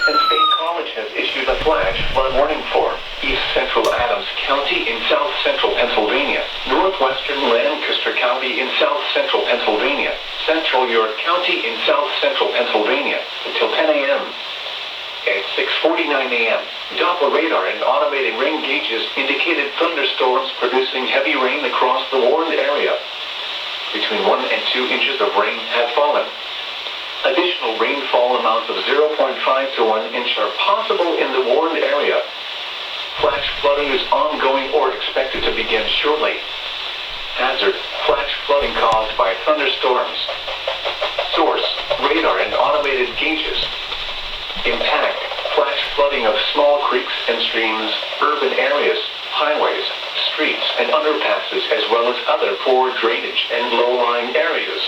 and State College has issued a flash flood warning for East Central Adams County in South Central Pennsylvania, Northwestern Lancaster County in South Central Pennsylvania, Central York County in South Central Pennsylvania until 10 a.m. At 6:49 a.m., Doppler radar and automated rain gauges indicated thunderstorms producing heavy rain across the warned area. Between 1 and 2 inches of rain have fallen. Additional rainfall amounts of 0.5 to 1 inch are possible in the warned area. Flash flooding is ongoing or expected to begin shortly. Hazard: flash flooding caused by thunderstorms. Source: radar and automated gauges. Impact: flash flooding of small creeks and streams, urban areas, highways, streets, and underpasses, as well as other poor drainage and low-lying areas.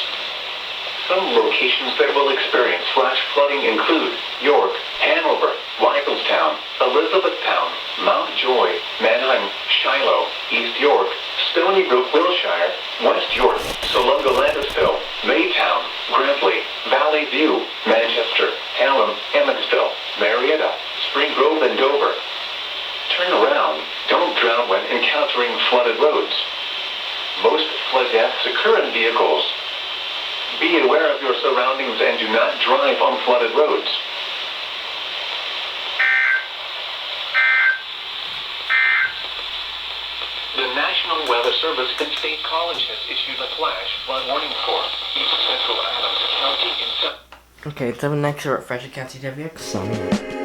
Some locations that will experience flash flooding include York, Hanover, Weigelstown, Elizabethtown, Mount Joy, Manheim, Shiloh, East York, Stony Brook, Wilshire, West York, Salunga, Landisville, Maytown, Grantley, Valley View, Manchester, Hallam, Emmetsville, Marietta, Spring Grove, and Dover. Turn around. Don't drown when encountering flooded roads. Most flood deaths occur in vehicles. Be aware of your surroundings and do not drive on flooded roads. The National Weather Service and State College has issued a flash flood warning for East Central Adams County in South. Okay, let's have an extra refresh. I can't see WX.